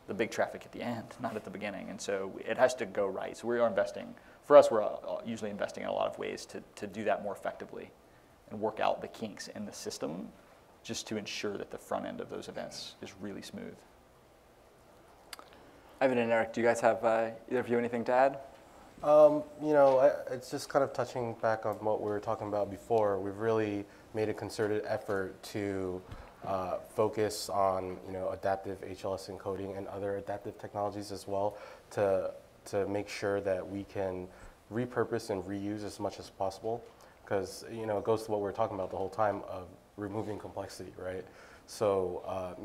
the big traffic at the end, not at the beginning, and so it has to go right. So we are investing. For us, we're usually investing in a lot of ways to do that more effectively and work out the kinks in the system just to ensure that the front end of those events is really smooth. Ivan and Eric, do you guys have, either of you, anything to add? It's just kind of touching back on what we were talking about before. We've really made a concerted effort to focus on, adaptive HLS encoding and other adaptive technologies as well to make sure that we can repurpose and reuse as much as possible. Because, it goes to what we were talking about the whole time of removing complexity, right? So,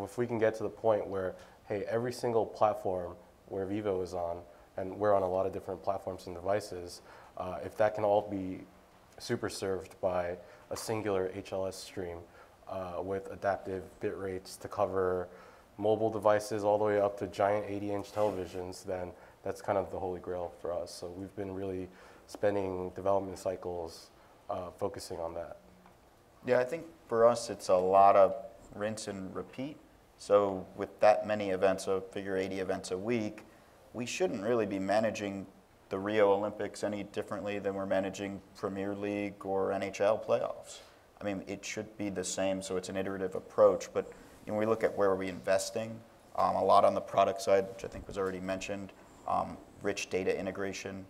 if we can get to the point where, hey, every single platform where Vivo is on, and we're on a lot of different platforms and devices, if that can all be super served by a singular HLS stream with adaptive bit rates to cover mobile devices all the way up to giant 80-inch televisions, then that's kind of the holy grail for us. So we've been really spending development cycles focusing on that. Yeah, I think for us it's a lot of rinse and repeat. So with that many events, so figure 80 events a week, we shouldn't really be managing the Rio Olympics any differently than we're managing Premier League or NHL playoffs. I mean, it should be the same, so it's an iterative approach. But when we look at where are we investing, a lot on the product side, which I think was already mentioned, rich data integration,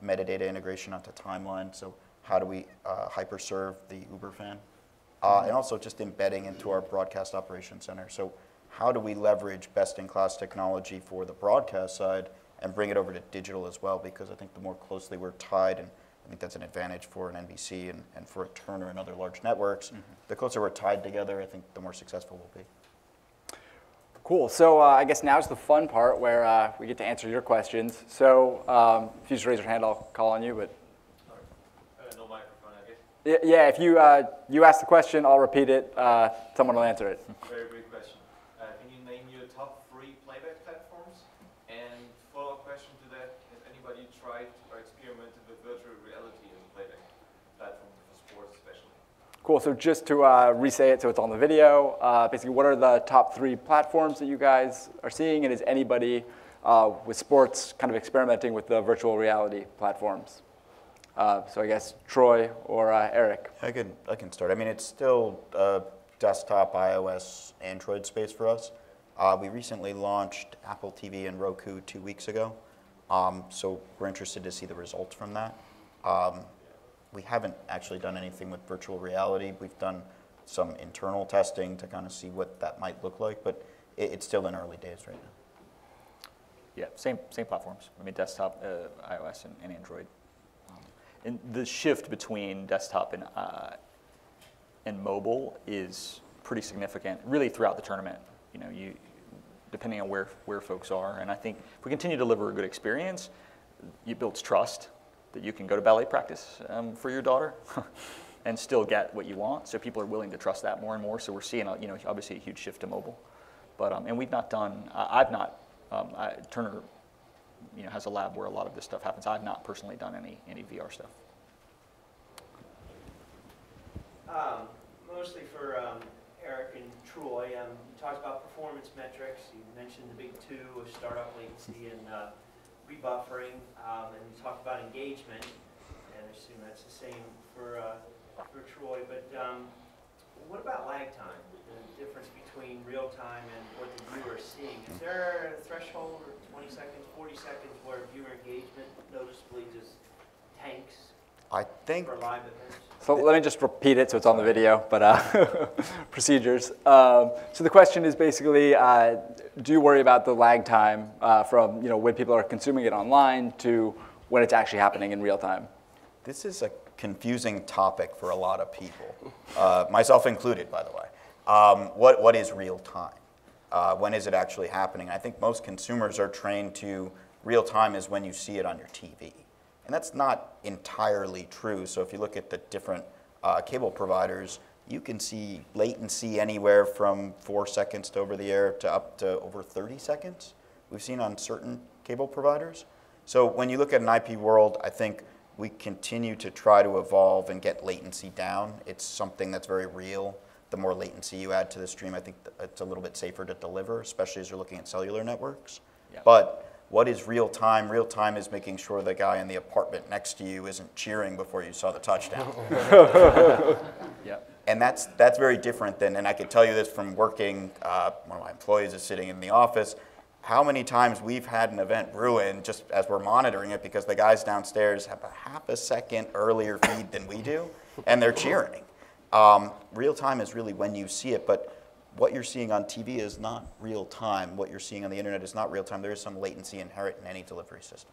metadata integration onto timeline. So how do we hyper-serve the Uber fan? And also just embedding into our broadcast operations center. So how do we leverage best-in-class technology for the broadcast side and bring it over to digital as well? Because I think the more closely we're tied, and I think that's an advantage for an NBC and for a Turner and other large networks, the closer we're tied together, I think the more successful we'll be. Cool. So I guess now's the fun part where we get to answer your questions. So if you just raise your hand, I'll call on you. But no microphone, I guess. yeah, if you ask the question, I'll repeat it. Someone will answer it. Very brief question. Can you name your top 3 playback platforms? And follow-up question to that: has anybody tried or experimented with virtual reality as a playback platform for sports, especially? Cool. So just to re-say it so it's on the video, basically, what are the top 3 platforms that you guys are seeing? And is anybody with sports kind of experimenting with the virtual reality platforms? So I guess Troy or Eric. I can start. I mean, it's still desktop, iOS, Android space for us. We recently launched Apple TV and Roku 2 weeks ago. So we're interested to see the results from that. We haven't actually done anything with virtual reality. We've done some internal testing to kind of see what that might look like, but it's still in early days right now. Yeah, same platforms. I mean, desktop, iOS, and Android. And the shift between desktop and mobile is pretty significant, really throughout the tournament. You know, depending on where folks are, and I think if we continue to deliver a good experience, it builds trust that you can go to ballet practice for your daughter and still get what you want. So people are willing to trust that more and more. So we're seeing, obviously a huge shift to mobile. But and we've not done. Turner, has a lab where a lot of this stuff happens. I've not personally done any VR stuff. Mostly for Eric and Troy. You talked about performance metrics. You mentioned the big two of startup latency and rebuffering, and you talked about engagement. And I assume that's the same for Troy. But what about lag time? The difference between real time and what the viewer is seeing. Is there a threshold, or 20 seconds, 40 seconds, where viewer engagement noticeably just tanks I think. for live events? So let me just repeat it so it's on the video, but procedures. So the question is basically, do you worry about the lag time from when people are consuming it online to when it's actually happening in real time? This is a confusing topic for a lot of people, myself included, by the way. What is real time? When is it actually happening? I think most consumers are trained to real time is when you see it on your TV. And that's not entirely true. So if you look at the different cable providers, you can see latency anywhere from 4 seconds to over the air to up to over 30 seconds. We've seen on certain cable providers. So when you look at an IP world, I think we continue to try to evolve and get latency down. It's something that's very real. The more latency you add to the stream, I think it's a little bit safer to deliver, especially as you're looking at cellular networks. Yeah. But what is real time? Real time is making sure the guy in the apartment next to you isn't cheering before you saw the touchdown. Yep. And that's very different than, and I can tell you this from working, one of my employees is sitting in the office, how many times we've had an event ruined just as we're monitoring it because the guys downstairs have a half a second earlier feed than we do, and they're cheering. Real time is really when you see it, but what you're seeing on TV is not real time. What you're seeing on the internet is not real time. There is some latency inherent in any delivery system.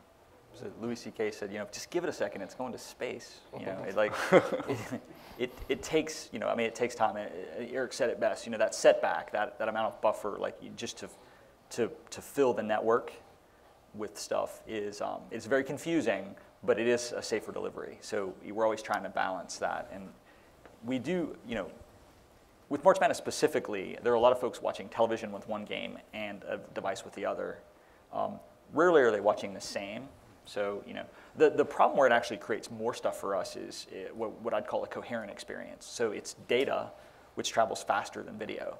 So Louis C.K. said, just give it a second. It's going to space. It takes, it takes time. Eric said it best. That setback, that amount of buffer, just to fill the network with stuff is very confusing, but it is a safer delivery. So we're always trying to balance that, and we do, with March Madness specifically, there are a lot of folks watching television with one game and a device with the other. Rarely are they watching the same. So, the problem where it actually creates more stuff for us is what I'd call a coherent experience. So it's data which travels faster than video.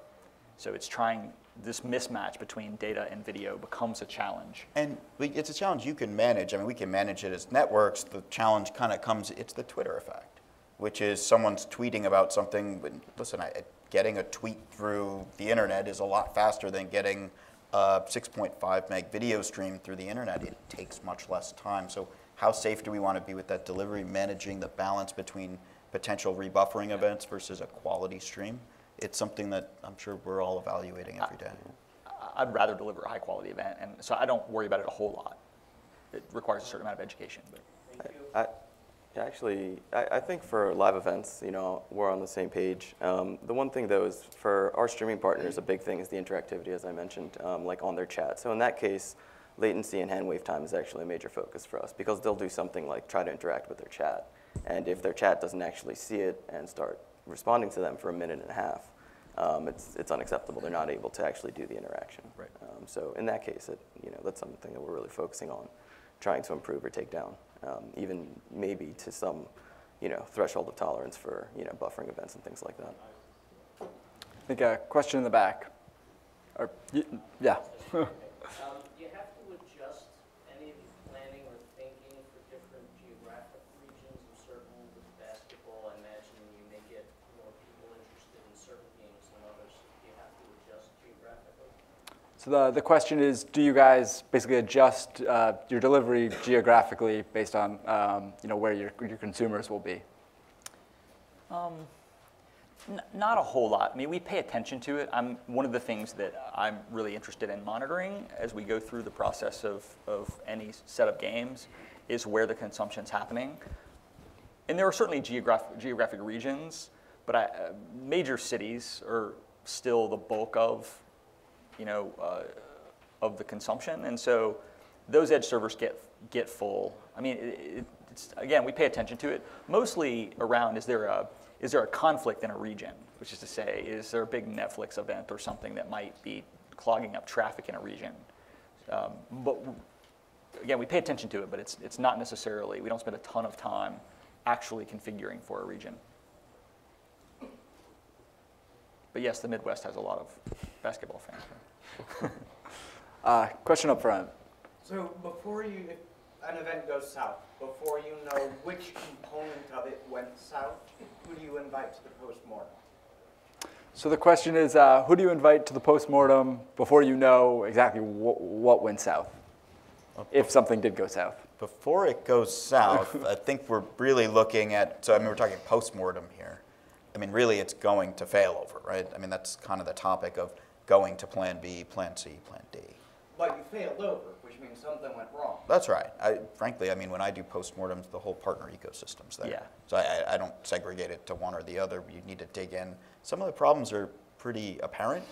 So it's trying, this mismatch between data and video becomes a challenge. And it's a challenge you can manage. I mean, we can manage it as networks. The challenge kind of comes, it's the Twitter effect, which is someone's tweeting about something. But listen, getting a tweet through the internet is a lot faster than getting a 6.5 meg video stream through the internet. It takes much less time. So how safe do we want to be with that delivery, managing the balance between potential rebuffering events versus a quality stream? It's something that I'm sure we're all evaluating every day. I'd rather deliver a high quality event, and so I don't worry about it a whole lot. It requires a certain amount of education. But. I think for live events, we're on the same page. The one thing though is for our streaming partners, a big thing is the interactivity, as I mentioned, like on their chat. So in that case, latency and hand wave time is actually a major focus for us because they'll do something like try to interact with their chat. And if their chat doesn't actually see it and start responding to them for a minute and a half, it's unacceptable. They're not able to actually do the interaction. Right. So in that case, that's something that we're really focusing on, trying to improve or take down, even maybe to some, threshold of tolerance for, buffering events and things like that. I think a question in the back. Yeah. Do you have to adjust any of the planning or thinking for different geographic regions of certain with basketball? I imagine you may get more people interested in certain games than others. Do you have to adjust geographically? So the question is, do you guys basically adjust your delivery geographically based on where your consumers will be? Not a whole lot. I mean, we pay attention to it. One of the things that I'm really interested in monitoring as we go through the process of any set of games is where the consumption's happening. And there are certainly geographic regions, but major cities are still the bulk of the consumption, and so those edge servers get full. I mean, again, we pay attention to it mostly around is there a conflict in a region, which is to say, is there a big Netflix event or something that might be clogging up traffic in a region? But again, we pay attention to it, but it's not necessarily, we don't spend a ton of time actually configuring for a region. But yes, the Midwest has a lot of basketball fans. Question up front. So before an event goes south, before you know which component of it went south, who do you invite to the postmortem? So the question is, who do you invite to the postmortem before you know exactly what went south, if something did go south? Before it goes south, I think we're really looking at, so I mean, we're talking postmortem here. I mean, really, it's going to failover, right? I mean, that's kind of the topic of going to plan B, plan C, plan D. But you failed over, which means something went wrong. That's right. Frankly, I mean, when I do postmortems, the whole partner ecosystem's there. Yeah. So I don't segregate it to one or the other. You need to dig in. Some of the problems are pretty apparent.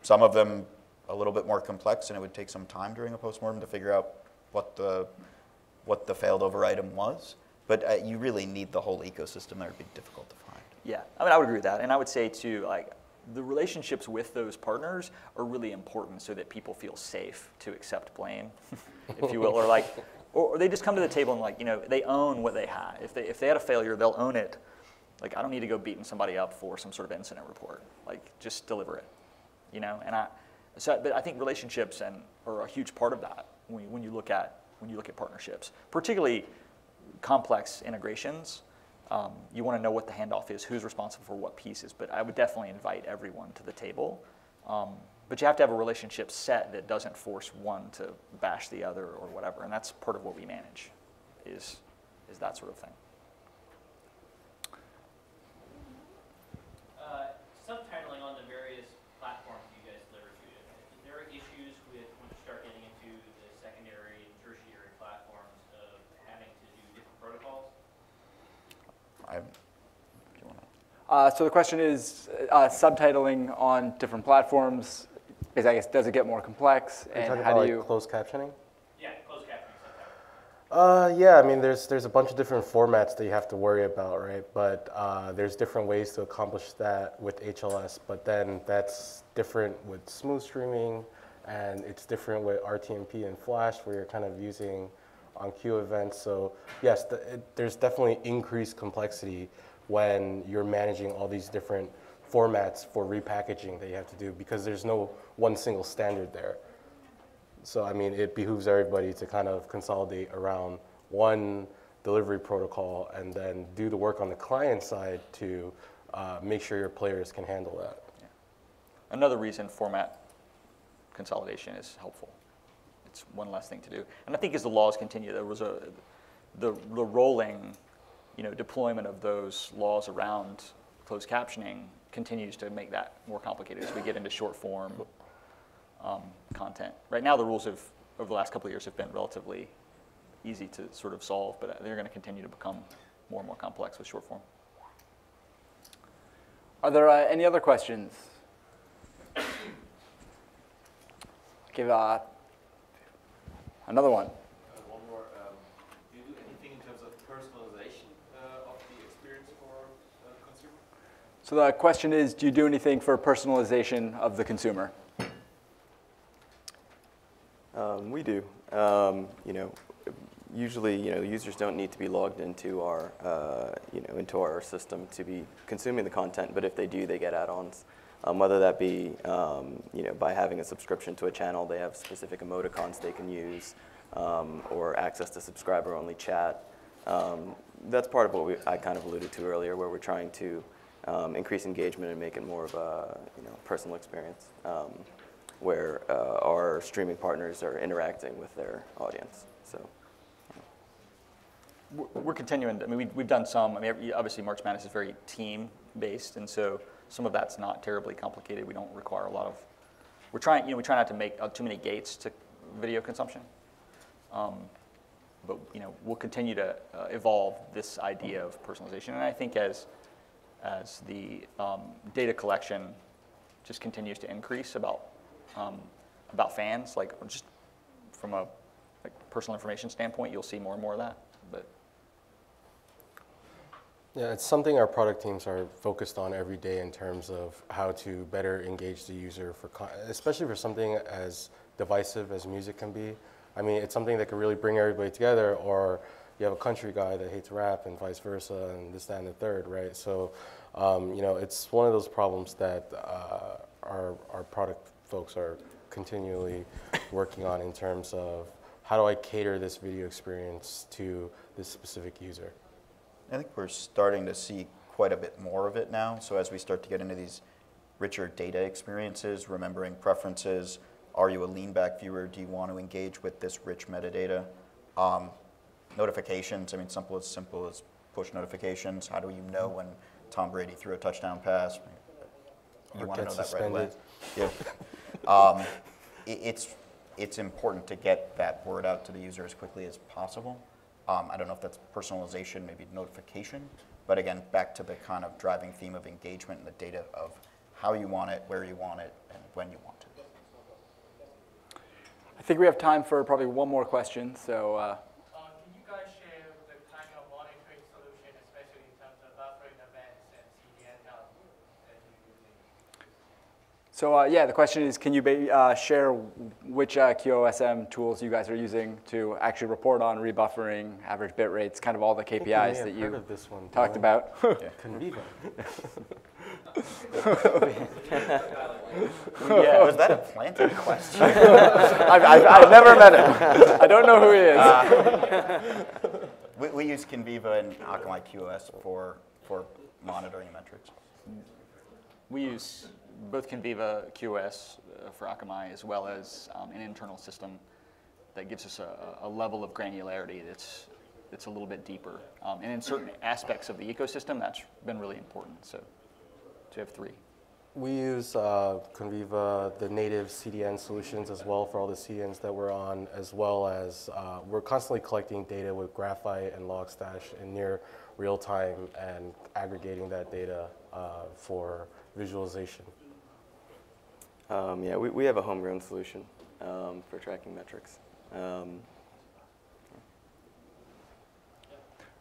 Some of them a little bit more complex, and it would take some time during a postmortem to figure out what the failed over item was. But you really need the whole ecosystem. That would be difficult to find. Yeah, I mean, I would agree with that. And I would say, too, like, the relationships with those partners are really important so that people feel safe to accept blame, if you will, or they just come to the table and, like, they own what they had. If they had a failure, they'll own it. Like, I don't need to go beating somebody up for some sort of incident report. Like, just deliver it, And but I think relationships are a huge part of that when you look at partnerships, particularly complex integrations. You want to know what the handoff is, who's responsible for what pieces, but I would definitely invite everyone to the table. But you have to have a relationship set that doesn't force one to bash the other or whatever, and that's part of what we manage, is that sort of thing. Subtitling on the various platforms you guys deliver to, is there issues with when you start getting into the secondary and tertiary platforms of having to do different protocols? So the question is, subtitling on different platforms, I guess, does it get more complex? And how do you closed captioning? Yeah, closed captioning, subtitling. Yeah, I mean, there's a bunch of different formats that you have to worry about, right? But there's different ways to accomplish that with HLS, but then that's different with smooth streaming, and it's different with RTMP and Flash, where you're kind of using on-queue events. So yes, there's definitely increased complexity when you're managing all these different formats for repackaging that you have to do, because there's no one single standard there. So I mean, it behooves everybody to kind of consolidate around one delivery protocol and then do the work on the client side to make sure your players can handle that. Yeah. Another reason format consolidation is helpful. It's one less thing to do. And I think as the laws continue, there was the rolling deployment of those laws around closed captioning continues to make that more complicated as we get into short form content. Right now, the rules over the last couple of years have been relatively easy to sort of solve, but they're going to continue to become more and more complex with short form. Are there any other questions? Give another one. One more. Do you do anything in terms of personalization of the experience for the consumer? So the question is, do you do anything for personalization of the consumer? We do. Usually, users don't need to be logged into our, into our system to be consuming the content. But if they do, they get add-ons. Whether that be, by having a subscription to a channel, they have specific emoticons they can use, or access to subscriber-only chat. That's part of what I kind of alluded to earlier, where we're trying to increase engagement and make it more of a personal experience. where our streaming partners are interacting with their audience. So. We're continuing. I mean, we've done some. I mean, obviously, March Madness is very team-based, and so some of that's not terribly complicated. We don't require a lot of. We're trying. We try not to make too many gates to video consumption. But we'll continue to evolve this idea of personalization, and I think as the data collection just continues to increase about fans, like just from a personal information standpoint, you'll see more and more of that. But yeah, it's something our product teams are focused on every day in terms of how to better engage the user especially for something as divisive as music can be. I mean, it's something that can really bring everybody together, or you have a country guy that hates rap and vice versa, and this, that, and the third, right? So, it's one of those problems that our product folks are continually working on in terms of how do I cater this video experience to this specific user. I think we're starting to see quite a bit more of it now. So as we start to get into these richer data experiences, remembering preferences, are you a lean back viewer? Do you want to engage with this rich metadata? Notifications, I mean, simple as push notifications. How do you know when Tom Brady threw a touchdown pass? You want to know that right away. Yeah. It's important to get that word out to the user as quickly as possible. I don't know if that's personalization, maybe notification, but again, back to the kind of driving theme of engagement and the data of how you want it, where you want it, and when you want it. I think we have time for probably one more question. So, can you guys share the kind of monitoring solution, especially in terms of buffering events and CDN that you're using? So yeah, the question is, can you share which QoSM tools you guys are using to actually report on rebuffering, average bit rates, kind of all the KPIs that you talked about? Conviva. Yeah, was that a planted question? I've never met him. I don't know who he is. We use Conviva and Akamai QoS for monitoring metrics. we use both Conviva QoS for Akamai as well as an internal system that gives us a level of granularity that's a little bit deeper. And in certain aspects of the ecosystem, that's been really important. So to have three. We use Conviva, the native CDN solutions as well for all the CDNs that we're on, as well as we're constantly collecting data with Graphite and Logstash in near real time and aggregating that data for visualization. Yeah, we have a homegrown solution for tracking metrics.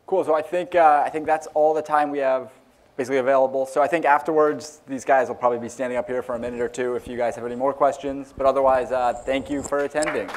Cool. So I think that's all the time we have basically available. So I think afterwards, these guys will probably be standing up here for a minute or two if you guys have any more questions. But otherwise, thank you for attending.